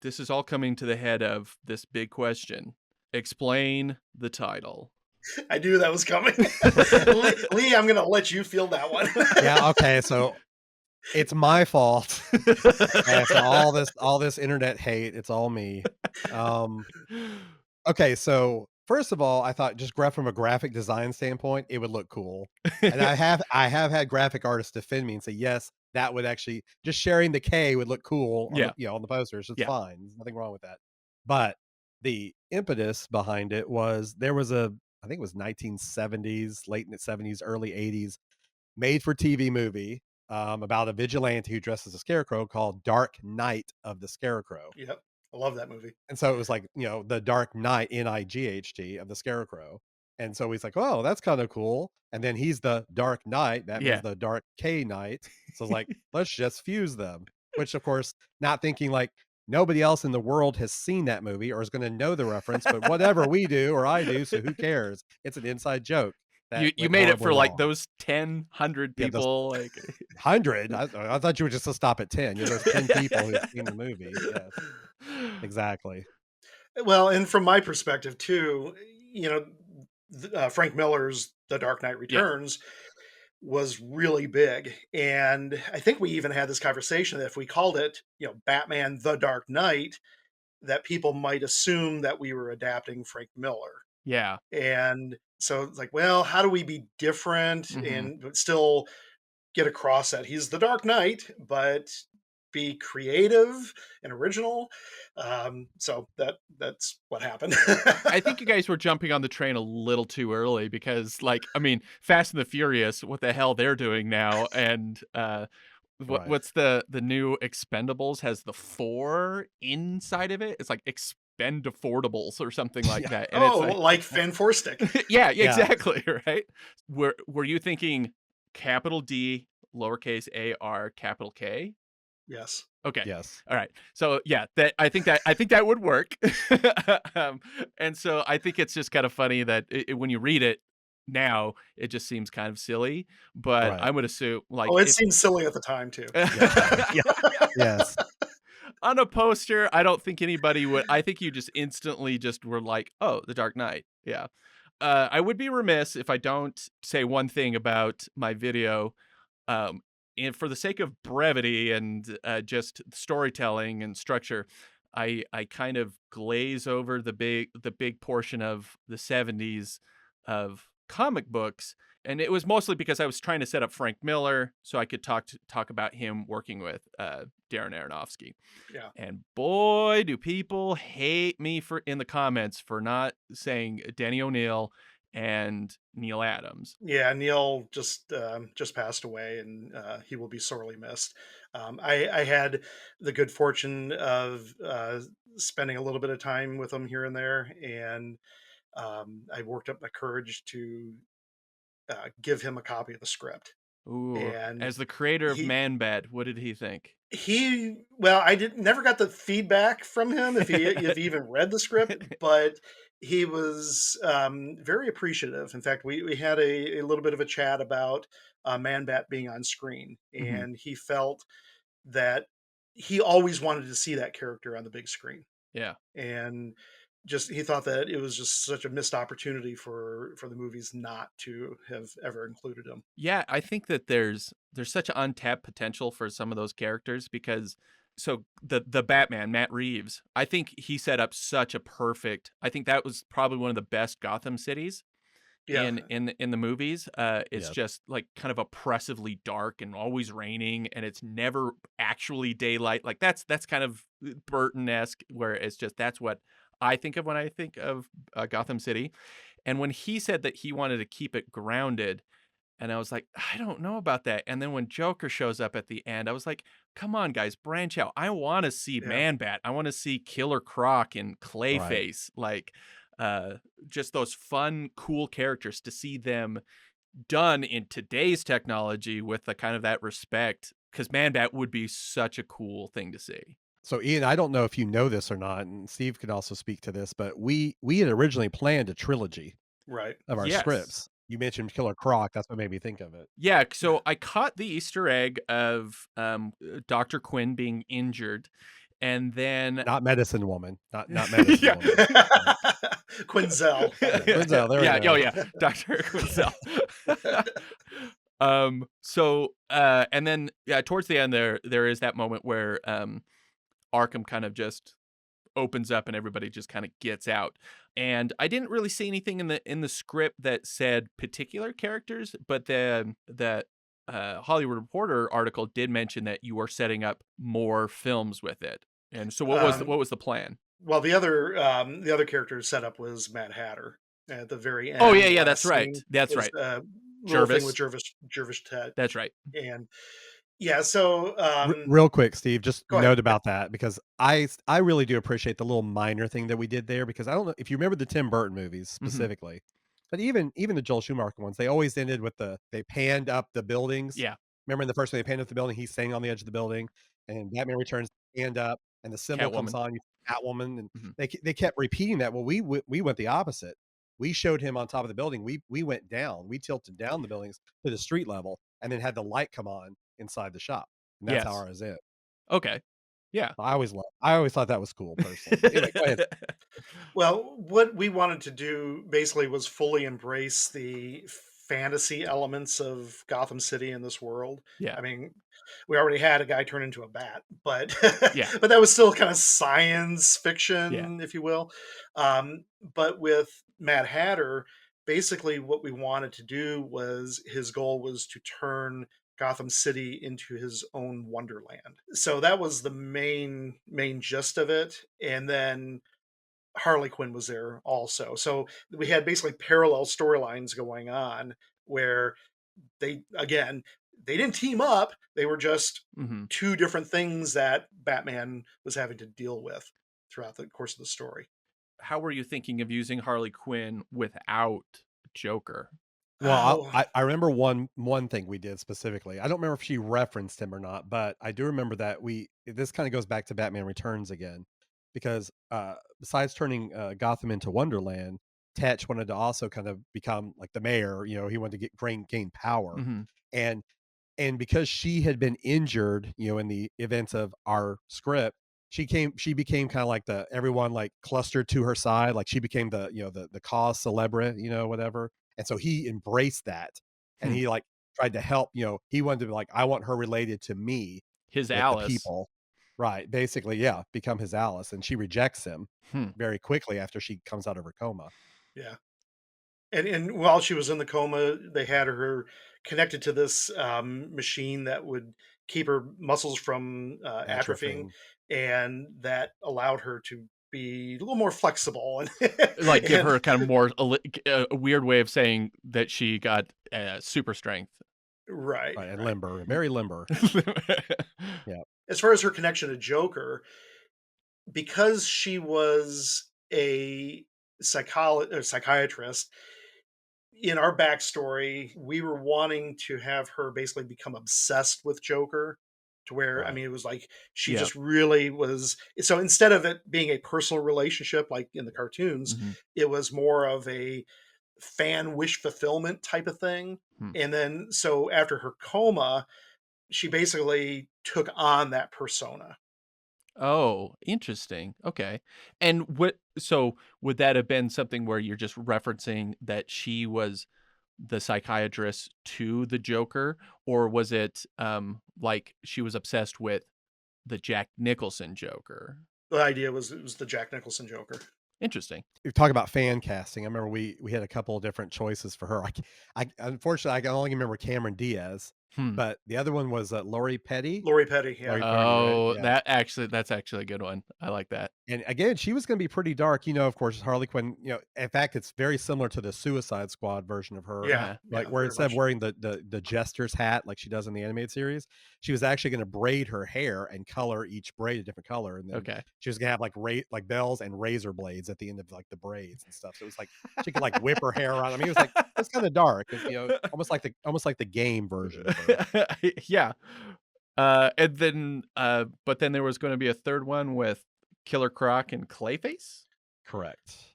this is all coming to the head of this big question. Explain the title. I knew that was coming. Lee, I'm going to let you feel that one. Yeah, okay, so it's my fault. And so all this internet hate, it's all me. Okay, so first of all, I thought just from a graphic design standpoint, it would look cool. And I have had graphic artists defend me and say, yes, that would actually, just sharing the K would look cool on, Yeah. on the posters. It's Yeah. fine. There's nothing wrong with that. But the impetus behind it was there was I think it was 1970s, late 70s, early 80s, made for TV movie about a vigilante who dresses as a scarecrow called DarKnight of the Scarecrow. Yep. I love that movie. And so it was like, the Dark Knight, NIGHT, of the Scarecrow. And so he's like, oh, that's kind of cool. And then he's the Dark Knight. That Yeah. means the Dark K Knight. So it's like, let's just fuse them. Which, of course, not thinking like nobody else in the world has seen that movie or is going to know the reference. But whatever we do or I do, so who cares? It's an inside joke. You went made it for horribly like wrong. those 10, 100 Yeah, those- people. Like 100. I thought you would just stop at 10. There's 10 people who've seen the movie. Yes, exactly. Well, and from my perspective too, Frank Miller's The Dark Knight Returns was really big. And I think we even had this conversation that if we called it, Batman The Dark Knight, that people might assume that we were adapting Frank Miller. Yeah. And so it's like, well, how do we be different and but still get across that he's the Dark Knight, but be creative and original? So that's what happened. I think you guys were jumping on the train a little too early because, like, I mean, Fast and the Furious, what the hell they're doing now, and Right. what's the new Expendables has the 4 inside of it? It's like Expendafordables or something like Yeah. that, and it's like Fan Four Stick. yeah, Yeah. exactly, right. Were you thinking capital D, lowercase a r, capital K? Yes. Okay. Yes. All right. So yeah, I think that would work. And so I think it's just kind of funny that when you read it now, it just seems kind of silly. But Right. I would assume, like, Oh, it seemed silly at the time too. Yeah. Yes. on a poster, I don't think anybody would. I think you just instantly just were like, "Oh, the Dark Knight." Yeah. I would be remiss if I don't say one thing about my video. Um, and for the sake of brevity and just storytelling and structure, I kind of glaze over the big portion of the 70s of comic books, and it was mostly because I was trying to set up Frank Miller so I could talk about him working with Darren Aronofsky. Yeah. And boy, do people hate me for in the comments for not saying Denny O'Neil and Neil Adams. Yeah, Neil just passed away, and he will be sorely missed. I had the good fortune of spending a little bit of time with him here and there, and I worked up my courage to give him a copy of the script. Ooh, And as the creator of he Man Bad, what did he think? well, I did never got the feedback from him if he even read the script, but he was very appreciative. In fact, we had a little bit of a chat about Man Bat being on screen, Mhm. and he felt that he always wanted to see that character on the big screen, Yeah. and just he thought that it was just such a missed opportunity for the movies not to have ever included him. Yeah, I think that there's such untapped potential for some of those characters because so the Batman, Matt Reeves, I think he set up such a perfect. I think that was probably one of the best Gotham cities Yeah, in the movies. It's Yes. just like kind of oppressively dark and always raining, and it's never actually daylight. Like that's kind of Burton-esque, where it's just that's what I think of when I think of Gotham City. And when he said that he wanted to keep it grounded, and I was like, I don't know about that. And then when Joker shows up at the end, I was like, come on, guys, branch out. I want to see yeah. Man Bat. I want to see Killer Croc and Right. Clayface. Like, just those fun, cool characters to see them done in today's technology with the kind of that respect. Because Man Bat would be such a cool thing to see. So Ian, I don't know if you know this or not, and Steve could also speak to this, but we had originally planned a trilogy Right. of our Yes. scripts. You mentioned Killer Croc. That's what made me think of it. Yeah, so I caught the Easter egg of Dr. Quinn being injured, and then Not Medicine Woman. Not Medicine Yeah. Woman. Quinzel. Quinzel, there we yeah, go. oh yeah, Dr. Quinzel. And then towards the end there is that moment where Arkham kind of just opens up and everybody just kind of gets out. And I didn't really see anything in the script that said particular characters, but the Hollywood Reporter article did mention that you are setting up more films with it. And so what was the plan? Well, the other character set up was Mad Hatter at the very end. Oh yeah, that's last right. scene That's was, right. little thing Jervis. with Jervis Ted, That's right. and yeah. So Real quick, Steve, just Go ahead. note about that because I really do appreciate the little minor thing that we did there because I don't know if you remember the Tim Burton movies specifically, but even the Joel Schumacher ones, they always ended with they panned up the buildings. Yeah. Remember in the first one they panned up the building, he's standing on the edge of the building, and Batman Returns hand up, and the symbol comes Catwoman. on, you see Catwoman, and Mhm. they kept repeating that. Well, we went the opposite. We showed him on top of the building. We went down. We tilted down the buildings to the street level, and then had the light come on inside the shop. And that's how Yes. ours is. Okay. Yeah. I always thought that was cool personally. Anyway, go ahead. Well, what we wanted to do basically was fully embrace the fantasy elements of Gotham City in this world. Yeah. I mean, we already had a guy turn into a bat, but Yeah. but that was still kind of science Yeah. fiction, if you will. But with Mad Hatter, basically what we wanted to do was his goal was to turn Gotham City into his own wonderland. So that was the main gist of it. And then Harley Quinn was there also. So we had basically parallel storylines going on where they didn't team up. They were just hmm two different things that Batman was having to deal with throughout the course of the story. How were you thinking of using Harley Quinn without Joker? Well, Oh, I remember one thing we did specifically. I don't remember if she referenced him or not, but I do remember that this kind of goes back to Batman Returns again, because besides turning Gotham into Wonderland, Tetch wanted to also kind of become like the mayor. You know, he wanted to gain power, hmm and because she had been injured, you know, in the events of our script, she became kind of like everyone like clustered to her side, like she became the cause celebre, you know, whatever. And so he embraced that, and Hmm. he like tried to help, you know, he wanted to be like, I want her related to me His with the Alice. people, right? Basically, yeah, become his Alice, and she rejects him Hmm. very quickly after she comes out of her coma. yeah. And while she was in the coma, they had her connected to this machine that would keep her muscles from atrophying, Atrophying. and that allowed her to be a little more flexible and Like give and her kind of more a weird way of saying that she got super strength. right, Right, and right. limber, very limber. Yeah. As far as her connection to Joker, because she was a psychiatrist, in our backstory, we were wanting to have her basically become obsessed with Joker to where, I Right. mean, it was like she Yeah. just really was. So instead of it being a personal relationship like in the cartoons, hmm it was more of a fan wish fulfillment type of thing. Hmm. And then, so after her coma, she basically took on that persona. Oh, interesting. Okay. And so would that have been something where you're just referencing that she was the psychiatrist to the Joker, or was it like she was obsessed with the Jack Nicholson Joker? The idea was it was the Jack Nicholson Joker. Interesting. You talk about fan casting. I remember we had a couple of different choices for her. I unfortunately I can only remember Cameron Diaz, Hmm. but the other one was Lori Petty. Lori Petty, yeah. Lori Petty, right? Oh, Yeah. that's actually a good one. I like that. And again, she was going to be pretty dark. You know, of course, Harley Quinn. You know, in fact, it's very similar to the Suicide Squad version of her. Yeah, Uh-huh. Like yeah, where very instead of much. wearing the jester's hat like she does in the animated series, she was actually going to braid her hair and color each braid a different color, and then Okay. she was going to have like bells and razor blades at the end of like the braids and stuff. So it was like she could like whip her hair around. I mean, it was kind of dark. It was, you know, almost like the game version of her. Yeah. And then but then there was going to be a third one with Killer Croc and Clayface? Correct.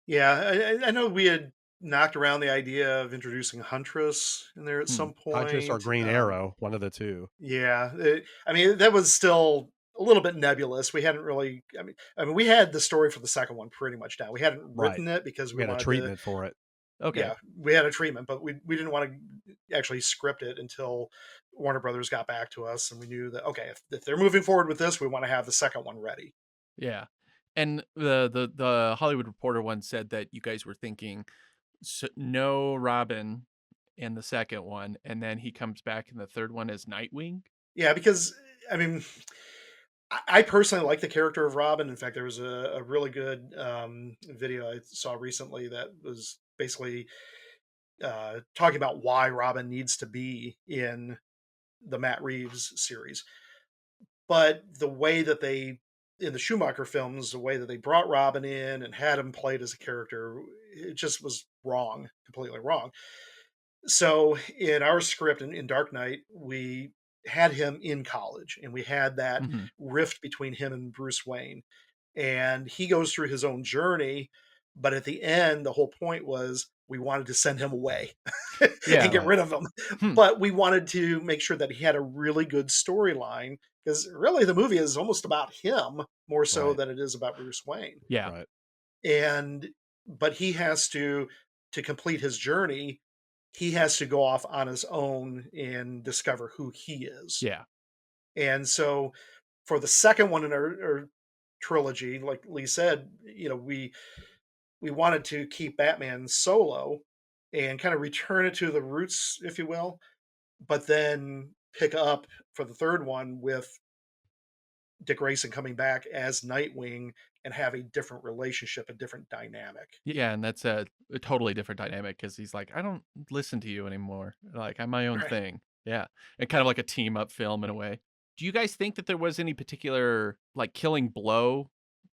Yeah, I know we had knocked around the idea of introducing Huntress in there at Hmm. some Huntress or point. Green Arrow, one of the two. Yeah, I mean that was still a little bit nebulous. We hadn't really. I mean, we had the story for the second one pretty much down. We hadn't Right. written it because We we had a wanted to. treatment for it. Okay. Yeah, we had a treatment, but we didn't want to actually script it until Warner Brothers got back to us, and we knew that okay, if they're moving forward with this, we want to have the second one ready. Yeah. And the Hollywood Reporter one said that you guys were thinking no Robin in the second one, and then he comes back in the third one as Nightwing. Yeah, because I mean, I personally like the character of Robin. In fact, there was a really good video I saw recently that was basically talking about why Robin needs to be in the Matt Reeves series. But the way that they, in the Schumacher films, the way that they brought Robin in and had him played as a character, it just was wrong, completely wrong. So in our script in Dark Knight, we had him in college and we had that hmm rift between him and Bruce Wayne. And he goes through his own journey, but at the end, the whole point was we wanted to send him away Yeah. and get Right. rid of him. Hmm. But we wanted to make sure that he had a really good storyline because really the movie is almost about him more so Right. than it is about Bruce Wayne. Yeah. Right. And but he has to complete his journey, he has to go off on his own and discover who he is. Yeah. And so for the second one in our trilogy, like Lee said, we wanted to keep Batman solo and kind of return it to the roots, if you will, but then pick up for the third one with Dick Grayson coming back as Nightwing and have a different relationship, a different dynamic. Yeah, and that's a totally different dynamic because he's like, I don't listen to you anymore. Like, I'm my own Right. thing. Yeah. And kind of like a team up film in a way. Do you guys think that there was any particular like killing blow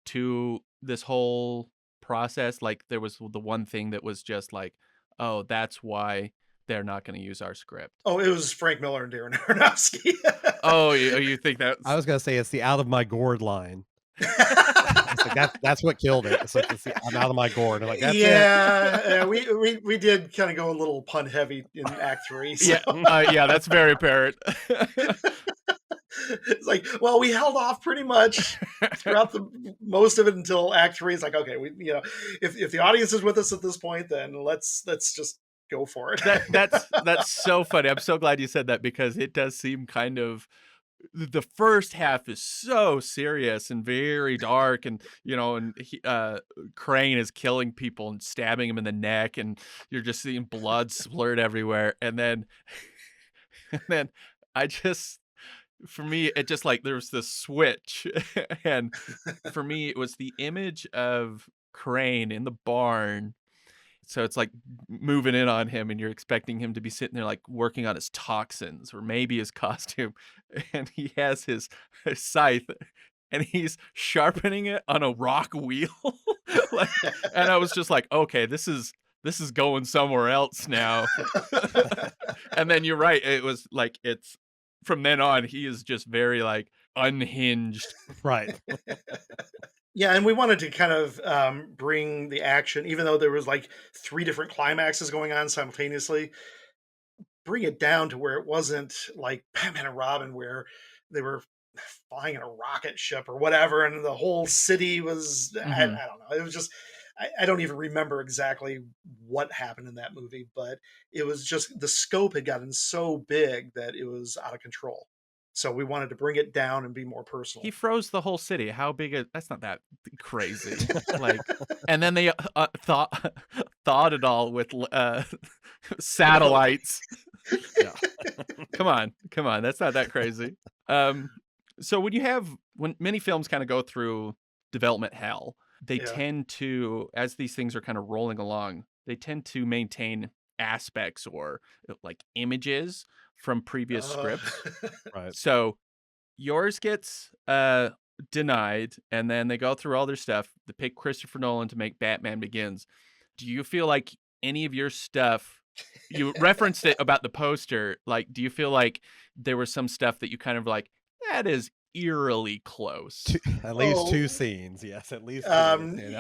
to this whole process? Like there was the one thing that was just like, oh, that's why they're not going to use our script. Oh, it was Frank Miller and Darren Aronofsky. Oh, you think that? I was gonna say it's the out of my gourd line. It's like that's what killed it. It's like I'm out of my gourd. I'm like, that's it. Yeah, we did kind of go a little pun heavy in Act 3. So. Yeah, that's very apparent. It's like, well, we held off pretty much throughout most of it until Act 3. It's like, okay, if the audience is with us at this point, then let's just go for it. That's so funny. I'm so glad you said that because it does seem kind of. The first half is so serious and very dark, and Crane is killing people and stabbing him in the neck, and you're just seeing blood splurt everywhere. And then for me, it just like there was this switch, and for me, it was the image of Crane in the barn. So it's like moving in on him and you're expecting him to be sitting there like working on his toxins or maybe his costume. And he has his scythe and he's sharpening it on a rock wheel. And I was just like, okay, this is going somewhere else now. And then you're right. It was like, it's from then on, he is just very like unhinged. Right. Yeah, and we wanted to kind of bring the action, even though there was like 3 different climaxes going on simultaneously, bring it down to where it wasn't like Batman and Robin, where they were flying in a rocket ship or whatever, and the whole city was, I don't know. It was just, I don't even remember exactly what happened in that movie, but it was just, the scope had gotten so big that it was out of control. So we wanted to bring it down and be more personal. He froze the whole city. How big? That's not that crazy. Like, and then they thought it all with satellites. Yeah. Come on. That's not that crazy. So when many films kind of go through development hell, they tend to, as these things are kind of rolling along, they tend to maintain aspects or like images from previous scripts. Right. So yours gets denied, and then they go through all their stuff. They pick Christopher Nolan to make Batman Begins. Do you feel like any of your stuff, you referenced it about the poster, like, do you feel like there was some stuff that you kind of like, that is eerily close? At least 2 scenes. Yes, at least 2.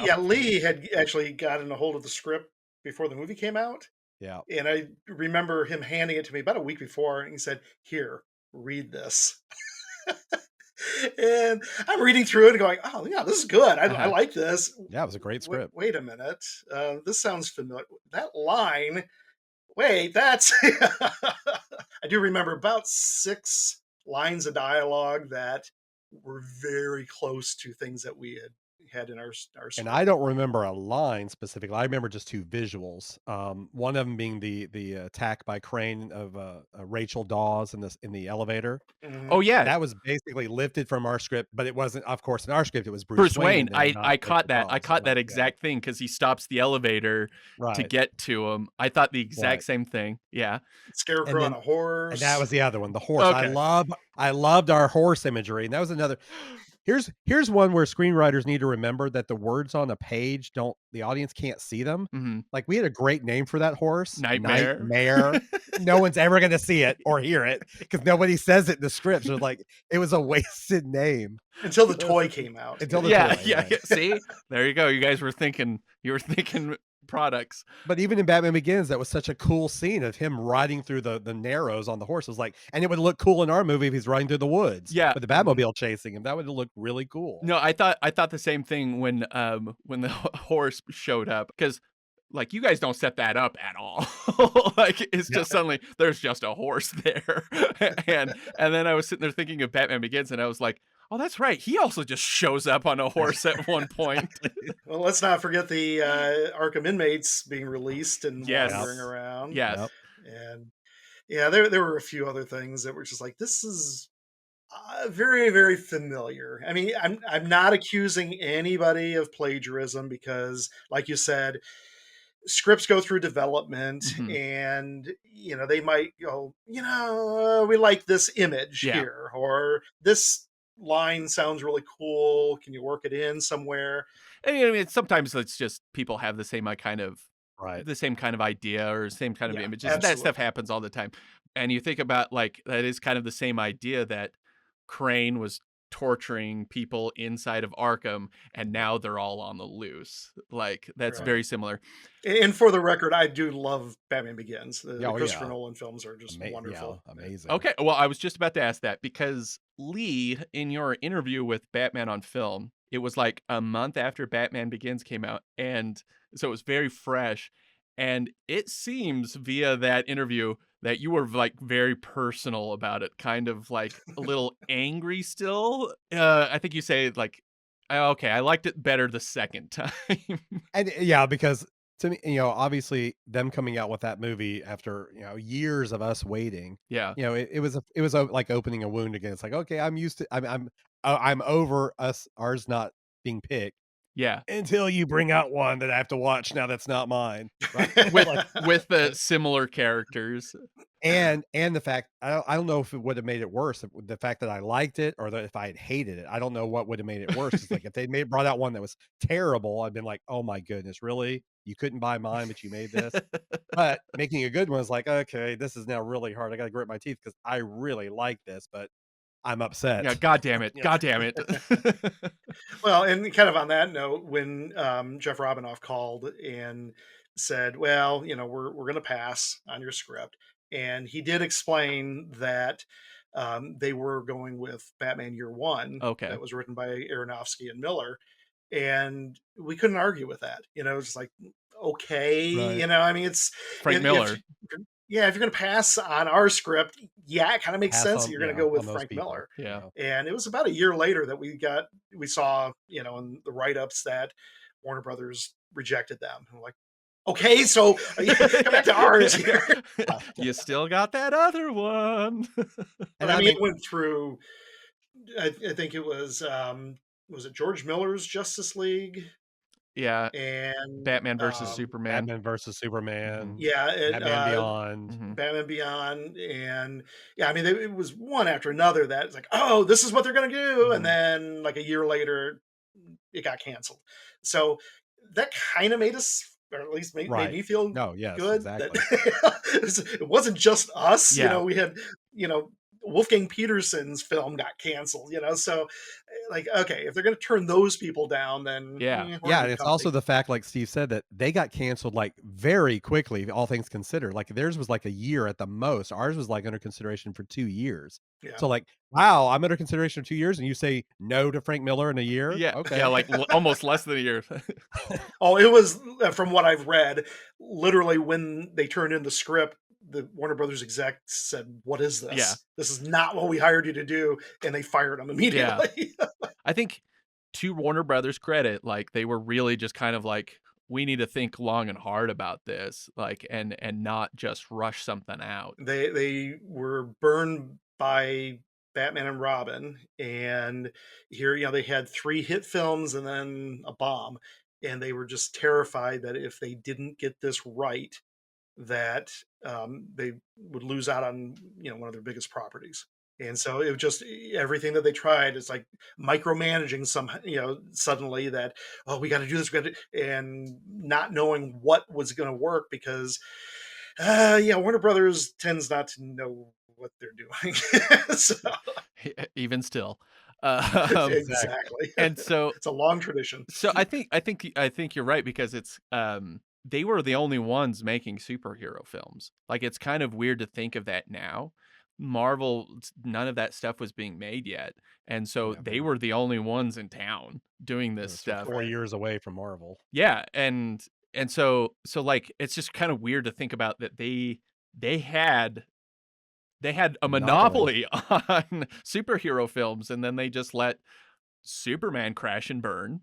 Yeah, Lee had actually gotten a hold of the script before the movie came out. Yeah. And I remember him handing it to me about a week before, and he said, "Here, read this." And I'm reading through it and going, "Oh, yeah, this is good. I like this." Yeah, it was a great script. Wait a minute. This sounds familiar. That line, wait, that's... I do remember about 6 lines of dialogue that were very close to things that we had in our script. And I don't remember a line specifically. I remember just 2 visuals. One of them being the attack by Crane of Rachel Dawes in the elevator. Mhm. Oh yeah, That was basically lifted from our script, but it wasn't. Of course, in our script, it was Bruce Wayne. and not I caught Rachel that. I Dawes. caught that Yeah. exact thing because he stops the elevator to Right. get to him. I thought the exact Right. same thing. Yeah. Scarecrow on a horse. And that was the other one, the horse. Okay. I loved our horse imagery, and that was another. Here's one where screenwriters need to remember that the words on a page the audience can't see them. Mhm. Like, we had a great name for that horse, Nightmare. Nightmare. No one's ever going to see it or hear it because nobody says it in the script. So like, it was a wasted name until the toy came out. until the Yeah. toy, Yeah. right? See, there you go. You guys were thinking. You were thinking products. But even in Batman Begins, that was such a cool scene of him riding through the narrows on the horse. It was like, and it would look cool in our movie if he's riding through the woods. Yeah. With the Batmobile chasing him, that would look really cool. No, I thought the same thing when the horse showed up because like, you guys don't set that up at all. Like, it's just suddenly there's just a horse there. And then I was sitting there thinking of Batman Begins, and I was like, oh, that's right. He also just shows up on a horse at one point. Well, let's not forget the Arkham inmates being released and Yes. wandering around. Yes. Yep. And yeah, there were a few other things that were just like, this is very, very familiar. I mean, I'm not accusing anybody of plagiarism because, like you said, scripts go through development, Mhm. and they might go, we like this image Yeah. here, or this line sounds really cool. Can you work it in somewhere? And, I mean, sometimes it's just people have the same kind of Right. the same kind of idea or same kind of Yeah, images. That absolutely. stuff happens all the time. And you think about, like, that is kind of the same idea that Crane was torturing people inside of Arkham, and now they're all on the loose. Like, that's Right. very similar. And for the record, I do love Batman Begins. The Oh, Christopher yeah. Nolan films are just wonderful. Amazing. Okay, well, I was just about to ask that because Lee, in your interview with Batman on Film, it was like a month after Batman Begins came out, and so it was very fresh. And it seems via that interview that you were like very personal about it, kind of like a little angry still. I think you say like, "Oh, okay, I liked it better the second time." And yeah, because to me, obviously them coming out with that movie after, years of us waiting, Yeah, it was like opening a wound again. It's like, okay, I'm used to, I'm over ours not being picked yeah. until you bring out one that I have to watch now that's not mine. Right? With Like, with the similar characters. and the fact I don't know if it would have made it worse, the fact that I liked it or that if I had hated it. I don't know what would have made it worse. It's like if they brought out one that was terrible, I'd been like, oh my goodness, really? You couldn't buy mine, but you made this. But making a good one is like, okay, this is now really hard. I got to grit my teeth because I really like this, but I'm upset. Yeah, God damn it. Yeah. God damn it. Well, and kind of on that note, when Jeff Robinoff called and said, "Well, we're going to pass on your script," and he did explain that they were going with Batman Year One, Okay. that was written by Aronofsky and Miller, and we couldn't argue with that. It's just like, okay, Right. I mean, it's Frank if Miller. yeah, if you're going to pass on our script, yeah, it kind of makes Pass sense on, that you're going to yeah, go with on those Frank people, Miller. Yeah. And it was about a year later that we saw, in the write-ups that Warner Brothers rejected them. I'm like, okay, so come back to ours here. You still got that other one. And I mean, it went through. I think it was it George Miller's Justice League Yeah. and Batman versus Superman. Batman versus Superman, yeah, Batman Beyond. Mhm. Batman Beyond, and yeah, I mean, it was one after another that it's like, oh, this is what they're going to do, and then like a year later, it got canceled. So that kind of made us, or at least made Right. me feel No, yes, good. exactly. That it wasn't just us. Yeah. We had, Wolfgang Petersen's film got canceled. So like, okay, if they're going to turn those people down, then Yeah. we're Yeah, in and it's company. also the fact, like Steve said, that they got canceled like very quickly, all things considered. Like theirs was like a year at the most. Ours was like under consideration for 2 years. Yeah. So like, wow, I'm under consideration for 2 years, and you say no to Frank Miller in a year? Yeah. Okay. Yeah, like almost less than a year. Oh, it was, from what I've read, literally when they turned in the script, the Warner Brothers exec said, "What is this? Yeah. This is not what we hired you to do," and they fired him immediately. I think to Warner Brothers' credit, like they were really just kind of like, we need to think long and hard about this, like, and not just rush something out. They were burned by Batman and Robin, and here, they had 3 hit films and then a bomb, and they were just terrified that if they didn't get this right, that they would lose out on one of their biggest properties. And so it was just everything that they tried is like micromanaging some, suddenly that, oh, we got to do this, and not knowing what was going to work because, Warner Brothers tends not to know what they're doing. So, Even still. exactly. And so it's a long tradition. So I think you're right, because it's they were the only ones making superhero films. Like, it's kind of weird to think of that now. Marvel, none of that stuff was being made yet, and so Yeah, they were the only ones in town doing this We're stuff. 4 years away from Marvel. Yeah, and And so like it's just kind of weird to think about that they had a Monopoly. monopoly on superhero films, and then they just let Superman crash and burn.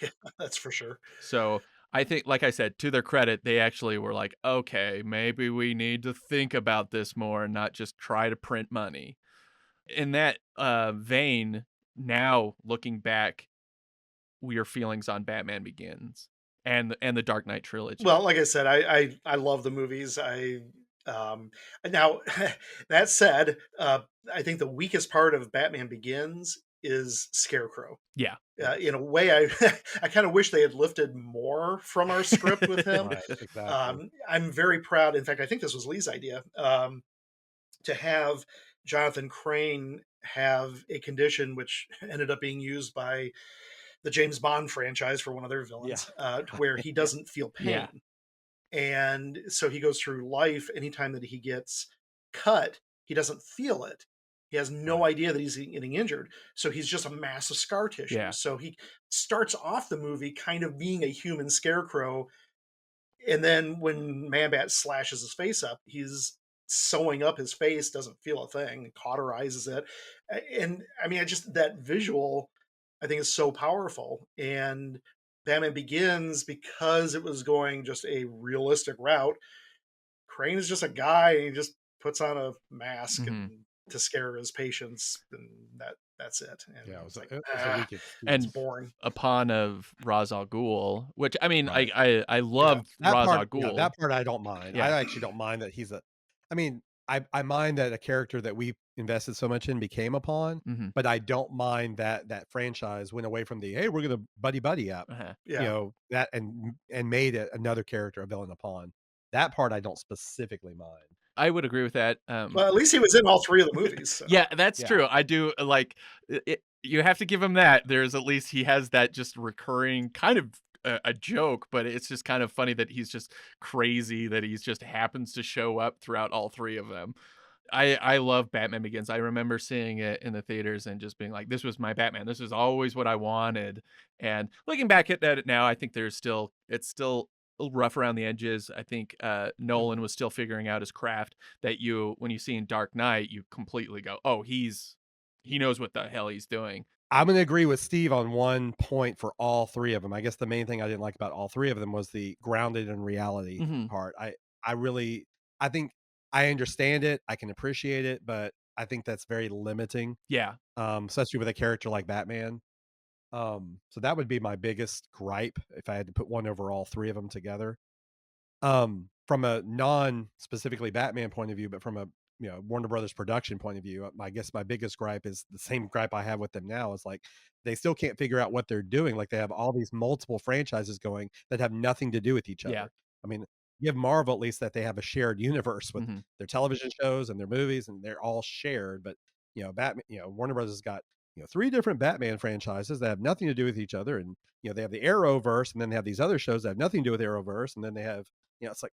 Yeah, that's for sure. So I think, like I said, to their credit, they actually were like, okay, maybe we need to think about this more and not just try to print money. In that vein, now looking back, your feelings on Batman Begins and the Dark Knight trilogy. Well, like I said, I love the movies. Now that said, I think the weakest part of Batman Begins is Scarecrow. Yeah. In a way, I kind of wish they had lifted more from our script with him. Right, exactly. I'm very proud. In fact, I think this was Lee's idea, to have Jonathan Crane have a condition which ended up being used by the James Bond franchise for one of their villains, where he doesn't feel Yeah. pain. And so he goes through life, anytime that he gets cut, he doesn't feel it. He has no idea that he's getting injured. So he's just a mass of scar tissue. Yeah. So he starts off the movie kind of being a human scarecrow. And then when Man-Bat slashes his face up, he's sewing up his face, doesn't feel a thing, cauterizes it. And I mean, I just, that visual, I think, is so powerful. And Batman Begins, because it was going just a realistic route, Crane is just a guy, and he just puts on a mask and to scare his patients, and that's it. And Yeah, it it's was, like, it was a weak it's And boring. a pawn of Ra's al Ghul, which I mean, Right. I loved That Ra's al part, Ghul. that part I don't mind. Yeah. I actually don't mind that he's a. I mean, I mind that a character that we invested so much in became a pawn, Mhm. but I don't mind that that franchise went away from the hey, we're gonna buddy up, Uh-huh. Yeah. you know, that and made it another character a villain a pawn. That part I don't specifically mind. I would agree with that. Well, at least he was in all three of the movies. So. Yeah, that's Yeah. true. I do like it, you have to give him that. There's at least he has that just recurring kind of a joke, but it's just kind of funny that he's just crazy that he's just happens to show up throughout all three of them. I love Batman Begins. I remember seeing it in the theaters and just being like, this was my Batman. This is always what I wanted. And looking back at it now, I think it's still a little rough around the edges. I think Nolan was still figuring out his craft that when you see in Dark Knight, you completely go, oh, he knows what the hell he's doing. I'm going to agree with Steve on one point for all three of them. I guess the main thing I didn't like about all three of them was the grounded in reality part. I think I understand it. I can appreciate it, but I think that's very limiting. Yeah. Especially with a character like Batman. So that would be my biggest gripe if I had to put one over all three of them together. From a non-specifically Batman point of view, but from a Warner Brothers production point of view, I guess my biggest gripe is the same gripe I have with them now. Is like they still can't figure out what they're doing. Like they have all these multiple franchises going that have nothing to do with each other. Yeah. I mean, give Marvel at least that they have a shared universe with their television shows and their movies, and they're all shared. But Batman, Warner Brothers has got three different Batman franchises that have nothing to do with each other, and they have the Arrowverse, and then they have these other shows that have nothing to do with Arrowverse, and then they have it's like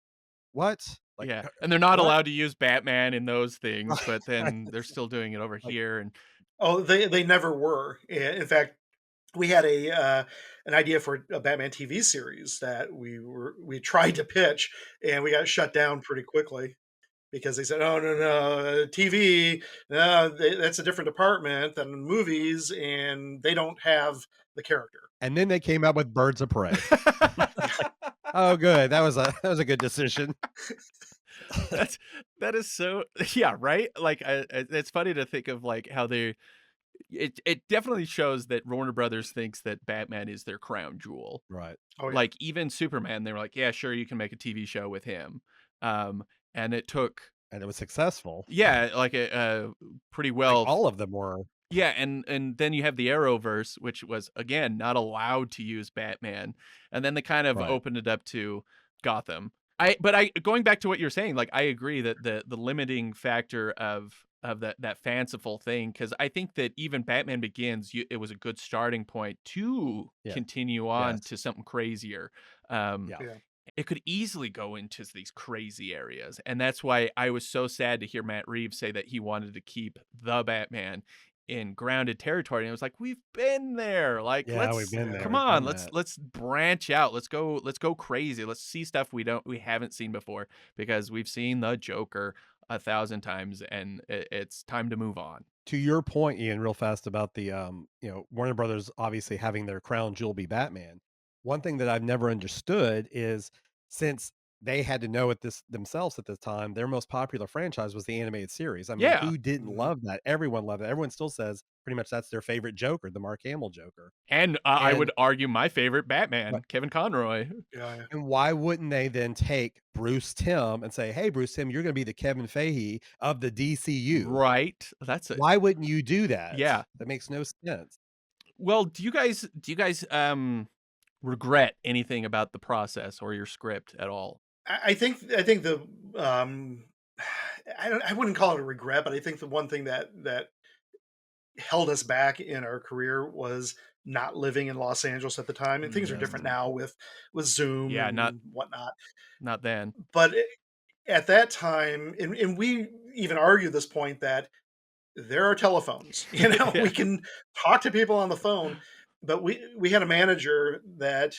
what? Like, yeah, and they're not what? allowed to use Batman in those things, but then they're still doing it over Like- here. And Oh, they never were. In fact, we had an idea for a Batman TV series that we tried to pitch, and we got shut down pretty quickly because they said, "Oh no, TV, no, that's a different department than movies, and they don't have the character." And then they came out with Birds of Prey. Oh, good. That was a good decision. that is so yeah, right. Like it's funny to think of like how it definitely shows that Warner Brothers thinks that Batman is their crown jewel. Right. Oh, yeah. Like even Superman, they were like, yeah, sure, you can make a TV show with him. And it took, And it was successful. yeah, like a pretty well. Like all of them were. Yeah, and then you have the Arrowverse, which was again not allowed to use Batman, and then they kind of Right. opened it up to Gotham. Going back to what you're saying, like I agree that the limiting factor of that fanciful thing, because I think that even Batman Begins, it was a good starting point to Yeah. continue on Yes. to something crazier. Yeah. Yeah. It could easily go into these crazy areas, and that's why I was so sad to hear Matt Reeves say that he wanted to keep the Batman in grounded territory, and it was like, we've been there. Like, Yeah, we've let's been there. come We've on, done that. let's branch out. Let's go crazy. Let's see stuff we haven't seen before, because we've seen the Joker 1,000 times, and it's time to move on. To your point, Ian, real fast about the Warner Brothers obviously having their crown jewel be Batman. One thing that I've never understood is, since they had to know it this themselves at the time, their most popular franchise was the animated series. I mean, Yeah. who didn't Mhm. love that? Everyone loved it. Everyone still says pretty much that's their favorite Joker, the Mark Hamill Joker. And I And would argue my favorite Batman, Right. Kevin Conroy. Yeah. And why wouldn't they then take Bruce Timm and say, "Hey, Bruce Timm, you're going to be the Kevin Feige of the DCU." Right. That's it. Why wouldn't you do that? Yeah. That makes no sense. Well, do you guys regret anything about the process or your script at all? I think the I wouldn't call it a regret, but I think the one thing that held us back in our career was not living in Los Angeles at the time. And things are Yes. different now with Zoom Yeah, and not whatnot. not then. But at that time, and we even argue this point, that there are telephones. Yeah. We can talk to people on the phone. But we had a manager that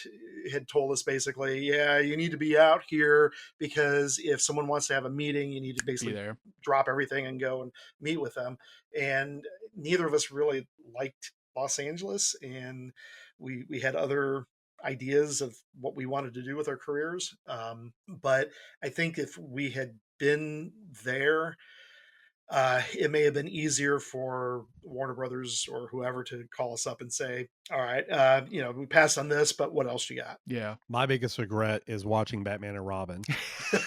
had told us basically, yeah, you need to be out here, because if someone wants to have a meeting, you need to Be basically there. drop everything and go and meet with them. And neither of us really liked Los Angeles, and we had other ideas of what we wanted to do with our careers. But I think if we had been there, it may have been easier for Warner Brothers or whoever to call us up and say, "All right, we passed on this, but what else you got?" Yeah. My biggest regret is watching Batman and Robin.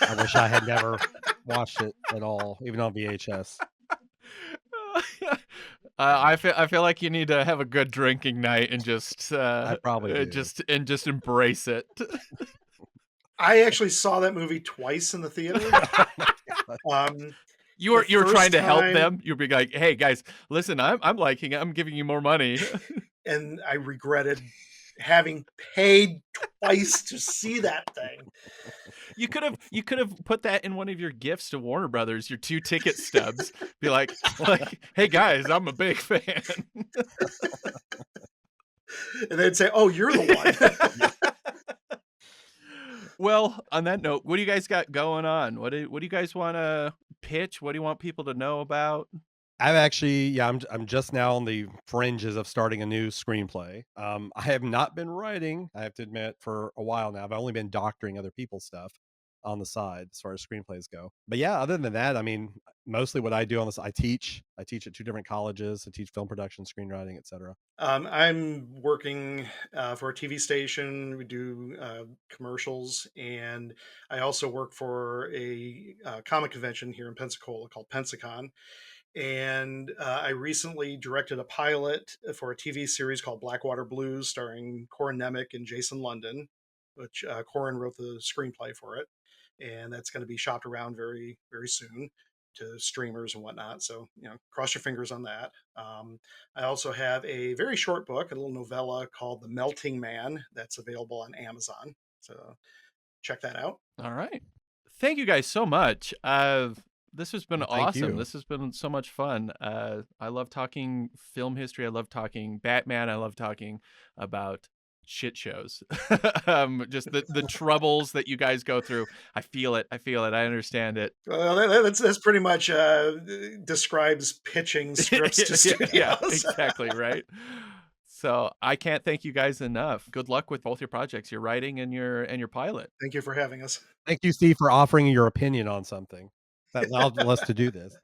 I wish I had never watched it at all, even on VHS. I feel like you need to have a good drinking night and just I probably do. just embrace it. I actually saw that movie twice in the theater. Um, You were The trying first to help time- them. You'd be like, "Hey guys, listen, I'm liking it. I'm giving you more money." and I regretted having paid twice to see that thing. You could have put that in one of your gifts to Warner Brothers, your 2 ticket stubs. Be like, "Hey guys, I'm a big fan." And they'd say, "Oh, you're the one." Well, on that note, what do you guys got going on? What do you guys want to pitch? What do you want people to know about? I've actually, I'm just now on the fringes of starting a new screenplay. I have not been writing, I have to admit, for a while now. I've only been doctoring other people's stuff on the side as far as screenplays go. But yeah, other than that, I mean, mostly what I do on this, I teach at 2 different colleges. I teach film production, screenwriting, etc. I'm working for a TV station. We do commercials, and I also work for a comic convention here in Pensacola called Pensacon. And I recently directed a pilot for a TV series called Blackwater Blues, starring Corin Nemec and Jason London, which Corin wrote the screenplay for it, and that's going to be shopped around very, very soon to streamers and whatnot. So, cross your fingers on that. I also have a very short book, a little novella called The Melting Man, that's available on Amazon. So check that out. All right. Thank you guys so much. This has been Well, thank awesome. you. This has been so much fun. I love talking film history. I love talking Batman. I love talking about shit shows. Just the troubles that you guys go through. I feel it. I understand it. Well, that's pretty much describes pitching scripts to studios. Yeah, exactly, right? So I can't thank you guys enough. Good luck with both your projects, your writing and your pilot. Thank you for having us. Thank you, Steve, for offering your opinion on something that allowed us to do this.